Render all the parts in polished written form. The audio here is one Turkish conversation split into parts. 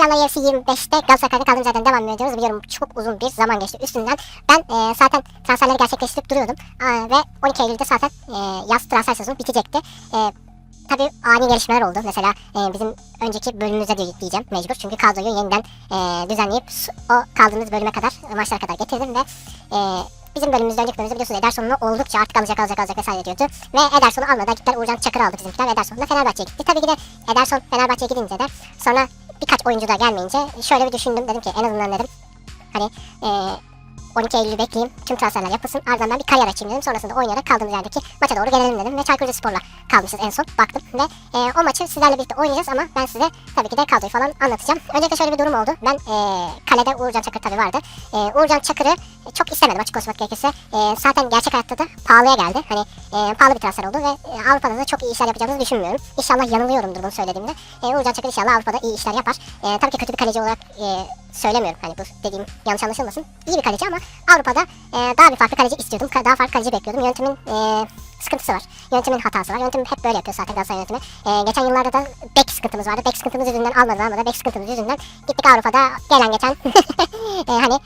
Selamlar, UFC 25'te Galatasaray'da kaldığımız yerden devam ediyoruz. Biliyorum çok uzun bir zaman geçti üstünden. Ben zaten transferleri gerçekleştirip duruyordum. Ve 12 Eylül'de zaten yaz transfer sezonu bitecekti. Tabii ani gelişmeler oldu. Mesela bizim önceki bölümümüzde diyeceğim mecbur. Çünkü kadroyu yeniden düzenleyip o kaldığımız bölüme kadar, maçlara kadar getirdim ve bizim bölümümüzde, önceki bölümümüzde biliyorsunuz Ederson'u oldukça artık alacak vesaire diyordu. Ve Ederson'u almadan gittiler, Uğurcan Çakır'ı aldı bizimkiler ve Ederson da Fenerbahçe'ye gitti. Tabii ki de Ederson Fenerbahçe'ye gidince de sonra birkaç oyuncu da gelmeyince şöyle bir düşündüm, dedim ki en azından dedim hani 12 Eylül'ü bekleyeyim, tüm transferler yapılsın, ardından ben bir kariyer açayım dedim. Sonrasında oynayarak kaldığımız yerdeki maça doğru gelelim dedim ve Çaykur Rizespor'la kalmışız en son baktım ve o maçı sizlerle birlikte oynayacağız ama ben size tabii ki de kadroyu falan anlatacağım. Öncelikle şöyle bir durum oldu. Ben kalede Uğurcan Çakır tabii vardı. Uğurcan Çakır'ı çok istemedim açık konuşmak gerekirse. Zaten gerçek hayatta da pahalıya geldi. Hani pahalı bir transfer oldu ve Avrupa'da da çok iyi işler yapacağımızı düşünmüyorum. İnşallah yanılıyorumdur bunu söylediğimde. Uğurcan Çakır inşallah Avrupa'da iyi işler yapar. Tabii ki kötü bir kaleci olarak söylemiyorum. Hani bu dediğim yanlış anlaşılmasın. İyi bir kaleci ama Avrupa'da daha bir farklı kaleci istiyordum. Daha farklı kaleci bekliyordum. Yönetimin sıkıntısı var. Yönetimin hatası var. Yönetim hep böyle yapıyor zaten Galatasaray yönetimi. Geçen yıllarda da bek sıkıntımız vardı. Bek sıkıntımız yüzünden almadı. Bek sıkıntımız yüzünden gittik Avrupa'da gelen geçen hani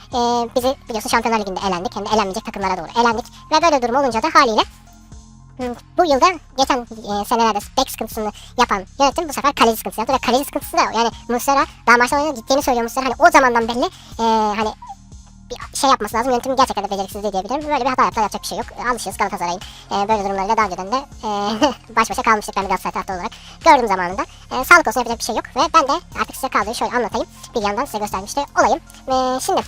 bizi biliyorsun Şampiyonlar Ligi'nde elendik. Hem de elenmeyecek takımlara doğru elendik. Ve böyle durum olunca da haliyle bu yılda geçen senelerde bek sıkıntısını yapan yönetim bu sefer kaleci sıkıntısı yaptı ve kaleci sıkıntısı da yani Muslera daha maçta oynadı, gittiğini söylüyor Muslera. Hani o zamandan belli hani bir şey yapması lazım. Yönetimin gerçekten de beceriksizliği diyebilirim. Böyle bir hata yapacak bir şey yok. Alışıyoruz Galatasaray'ın böyle durumlarıyla daha önceden de baş başa kalmıştık ben bir Galatasaray taraftarı olarak. Gördüğüm zamanında sağlık olsun, yapacak bir şey yok ve ben de artık size kadroyu şöyle anlatayım. Bir yandan size göstermiş de olayım. Şimdi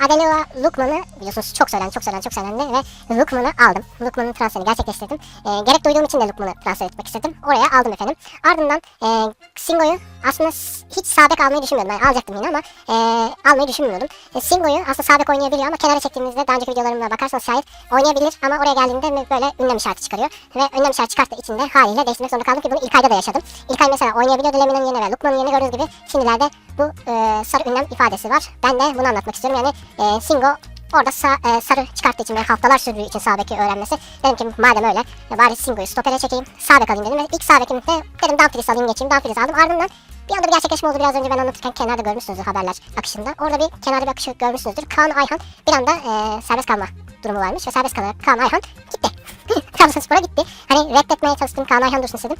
Adelia Lukman'ı biliyorsunuz çok söylendi ve Lukman'ı aldım. Lukman'ın transferini gerçekleştirdim. Gerek duyduğum için de Lukman'ı transfer etmek istedim. Oraya aldım efendim. Ardından Singo'yu aslında hiç sağ bek almayı düşünmüyordum. Yani alacaktım yine ama almayı düşünmüyordum. Singo'yu aslında sağ bek oynayabiliyor ama kenara çektiğimizde daha önceki videolarıma bakarsanız şayet oynayabilir ama oraya geldiğinde böyle ünlem işareti çıkarıyor. Ve ünlem işareti çıkarttığı için de haliyle değiştirmek zorunda kaldım ki bunu İlkay'da da yaşadım. İlkay mesela oynayabiliyordu Lemina'nın yerine ve Lukman'ın yerine gördüğünüz gibi şimdilerde bu sarı ünlem ifadesi var. Ben de bunu anlatmak istiyorum. Yani Singo orada sarı çıkarttığı için ve haftalar sürdüğü için sağ beki öğrenmesi. Dedim ki madem öyle bari Singo'yu stopere çekeyim, sağ bek alayım dedim ve ilk sağ bekimi de dedim Dumfries alayım geçeyim. Dumfries aldım. Ardından bir anda bir gerçekleşme oldu. Biraz önce ben anlatırken kenarda görmüşsünüzdür haberler akışında. Orada bir kenarda bir akışı görmüşsünüzdür. Kaan Ayhan bir anda serbest kalma durumu varmış ve serbest kalarak Kaan Ayhan gitti. Trabzonspor'a gitti. Hani reddetmeye çalıştım, Kaan Ayhan dursun istedim.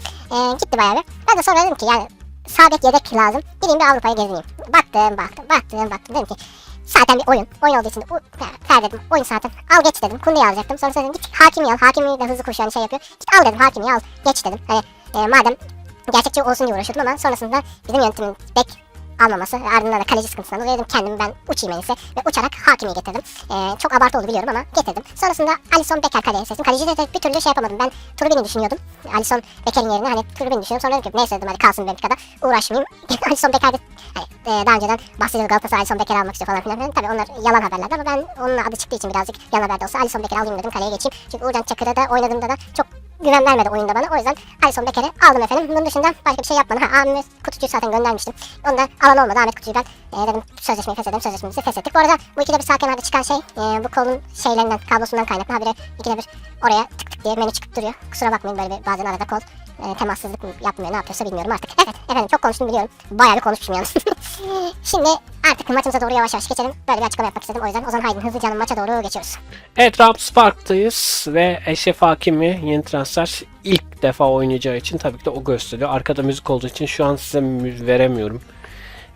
Gitti bayağı bir. Ben de sonra dedim ki yani sağ bek yedek lazım. Gideyim bir Avrupa'ya gezineyim. Baktım. Dedim ki zaten bir oyun olduğu için de dedim oyun zaten al geç dedim. Kunde'yi alacaktım. Sonra dedim git Hakimi'yi al. Hakimi de hızlı koşuyor şey yapıyor. Git al dedim Hakimi'yi al geç dedim. Hani madem gerçekçi olsun diye uğraşıyordum ama sonrasında bizim yönetimin bek almaması ve ardından da kaleci sıkıntısından dolayı dedim kendimi ben uçayım en iyisi ve uçarak Hakimi'yi getirdim. Çok abartı oldu biliyorum ama getirdim. Sonrasında Alisson Becker kaleye seçtim. Kaleciyi de bir türlü şey yapamadım. Ben Trubin'i düşünüyordum. Alisson Becker'in yerine hani Trubin'i düşünüyorum. Sonra dedim ki neyse dedim hadi kalsın benim kadar uğraşmayayım. Alisson Becker'de hani, daha önceden bahsediyoruz Galatasaray Alisson Becker'i almak istiyor falan filan. Tabii onlar yalan haberlerdi ama ben onun adı çıktığı için birazcık yalan haberde olsa Alisson Becker'i alayım dedim kaleye geçeyim. Çünkü Uğurcan Çakır'da da oynadığımda da çok güven vermedi oyunda bana. O yüzden Alisson Becker'i aldım efendim. Bunun dışında başka bir şey yapmadım. Ahmet Kutucu'yu zaten göndermiştim. Onu da alan olmadı. Ahmet Kutucu'yu ben dedim sözleşmeyi feshedelim. Sözleşmemizi feshettik. Bu arada bu ikide bir sağ kenarda çıkan şey bu kolun şeylerinden, kablosundan kaynaklı. Habire ikide bir oraya tık tık diye menü çıkıp duruyor. Kusura bakmayın böyle bir bazen arada kol temassızlık mı yapmıyor ne yapıyorsa bilmiyorum artık. Evet efendim çok konuştum biliyorum. Bayağı bir konuşmuşum yalnız. Şimdi artık maçımıza doğru yavaş yavaş geçelim. Böyle bir açıklama yapmak istedim. O yüzden o zaman haydi hızlıca maça doğru geçiyoruz. Evet, Rams Park'tayız ve Eşref Hakimi yeni transfer ilk defa oynayacağı için tabii ki de o gösteriyor. Arkada müzik olduğu için şu an size veremiyorum.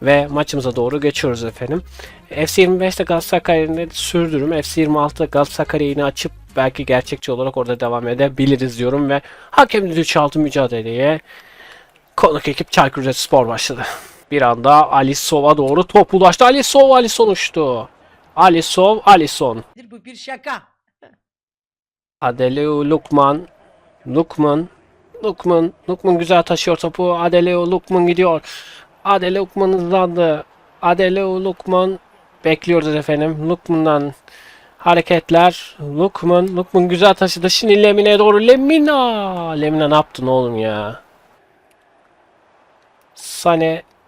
Ve maçımıza doğru geçiyoruz efendim. FC 25'te Galatasaray kariyerini sürdürüm. FC 26'da Galatasaray kariyerini açıp belki gerçekçi olarak orada devam edebiliriz diyorum ve hakem düdüğü çaldı mücadeleye. Konuk ekip Çaykur Rizespor başladı. Bir anda Alisson'a doğru top ulaştı. Alisson uçtu. Alisson. Bu bir şaka. Adeleo Lukman güzel taşıyor topu. Adeleo Lukman gidiyor. Adeleo Lukman hızlandı. Adeleo Lukman bekliyoruz efendim. Lukman'dan hareketler. Lukman güzel taşıdı. Şimdi Lemine'ye doğru. Lemina ne yaptın oğlum ya?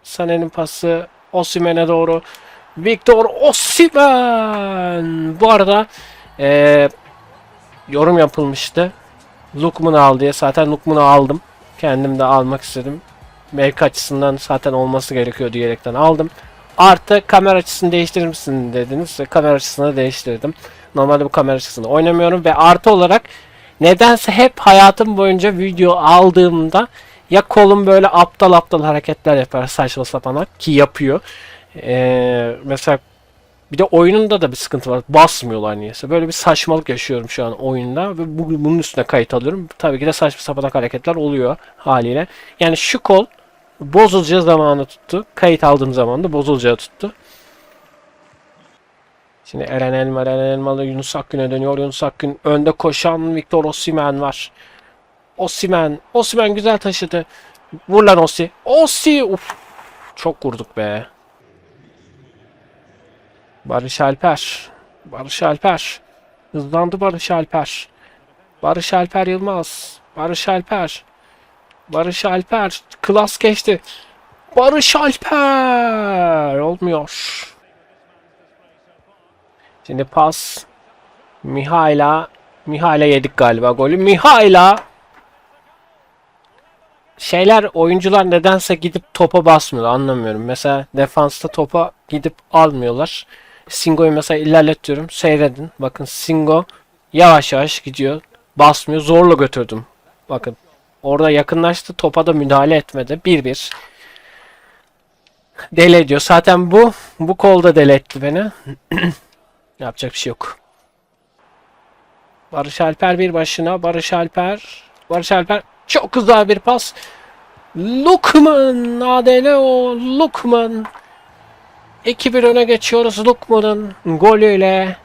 Sané'nin pası Osimhen'e doğru. Victor Osimhen. Bu arada yorum yapılmıştı. Lukman'ı al diye. Zaten Lukman'ı aldım. Kendim de almak istedim. mevki açısından zaten olması gerekiyor diyerekten aldım. Artı kamera açısını değiştirir misin dediniz ve kamera açısını değiştirdim. Normalde bu kamera açısını oynamıyorum ve artı olarak nedense hep hayatım boyunca video aldığımda ya kolum böyle aptal aptal hareketler yapar saçma sapan ki yapıyor. Mesela bir de oyununda da bir sıkıntı var. Basmıyorlar niyeyse. Böyle bir saçmalık yaşıyorum şu an oyunda ve bunun üstüne kayıt alıyorum. Tabii ki de saçma sapan hareketler oluyor haliyle. Yani şu kol bozulacağı zamanı tuttu. Kayıt aldığım zaman da bozulacağı tuttu. Şimdi Eren Elmalı Yunus Akgün'e dönüyor. Yunus Akgün önde koşan Victor Osimhen var. Osimhen güzel taşıdı. Vur lan Osi. Osi! Uf. Çok vurduk be. Barış Alper. Barış Alper. Hızlandı Barış Alper. Barış Alper Yılmaz. Barış Alper. Barış Alper. Klas geçti. Barış Alper. Olmuyor. Şimdi pas. Mihail'a yedik galiba golü. Mihail'a oyuncular nedense gidip topa basmıyor anlamıyorum. Mesela defansta topa gidip almıyorlar. Singo'yu mesela ilerletiyorum. Seyredin. Bakın Singo yavaş yavaş gidiyor. Basmıyor. Zorla götürdüm. Bakın. Orada yakınlaştı. Topa da müdahale etmedi. 1-1. Deli ediyor. Zaten bu kolda deli etti beni. Yapacak bir şey yok. Barış Alper bir başına. Barış Alper çok güzel bir pas. Lukman Adeleo Lukman 2-1 öne geçiyoruz Lukman'ın golüyle.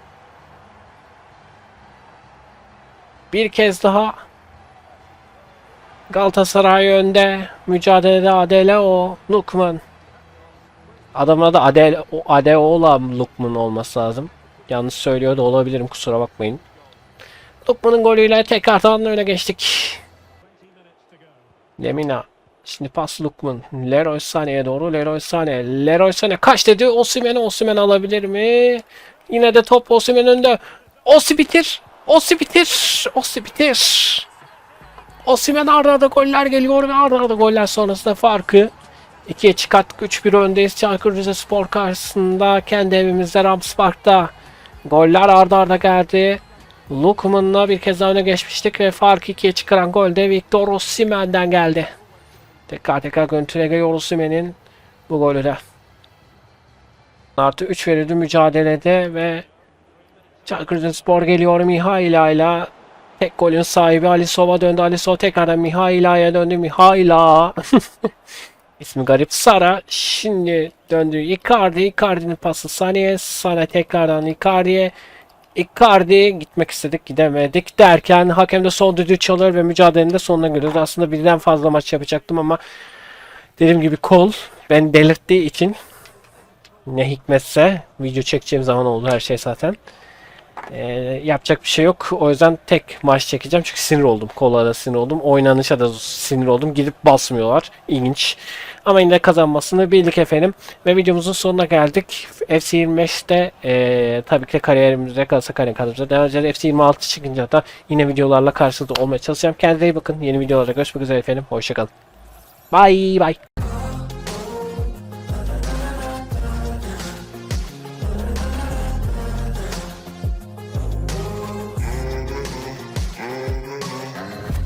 Bir kez daha Galatasaray önde. Mücadelede Adeleo Lukman. Adamın adı Adeola Lukman olması lazım. Yanlış söylüyor da olabilirim, kusura bakmayın. Lukman'ın golüyle tekrardan öne geçtik. Lemina. Şimdi pas Lukman. Leroy Sané'ye doğru. Leroy Sané kaç dedi? Osimhen alabilir mi? Yine de top Osimhen önünde. Osi bitir. Osimhen arda goller geliyor ve arda goller sonrasında farkı 2'ye çıkarttık. 3-1 öndeyiz. Çaykur Rizespor karşısında kendi evimizde Rams Park'ta. Goller arda geldi. Lukman'la bir kez daha öne geçmiştik ve farkı 2'ye çıkaran gol de Victor Osimhen'den geldi. Tekrar görüntüne geliyor Osimhen'in bu golü de. Artı 3 verildi mücadelede ve Çaykur Rizespor geliyor Mihaila'yla. Tek golün sahibi Alisov'a döndü. Alisov tekrardan Mihaila'ya döndü. Mihaila. İsmi garip. Sara şimdi döndü. Icardi'nin pası Sané'ye. Sané tekrardan Icardi'ye. Icardi gitmek istedik, gidemedik derken hakem de son düdüğü çalıyor ve mücadelenin de sonuna geliyoruz. Aslında birden fazla maç yapacaktım ama dediğim gibi kol beni delirttiği için, ne hikmetse video çekeceğim zaman oldu her şey zaten. Yapacak bir şey yok. O yüzden tek maç çekeceğim çünkü sinir oldum. Kola da sinir oldum. Oynanışa da sinir oldum. Gidip basmıyorlar. İlginç. Ama yine kazanmasını bildik efendim. Ve videomuzun sonuna geldik. FC25'te tabii ki de kariyerimizde Galatasaray kadromuza devam edeceğiz. FC26 çıkınca da yine videolarla karşınızda olmaya çalışacağım. Kendinize iyi bakın. Yeni videolarda görüşmek üzere efendim. Hoşçakalın. Bye bye.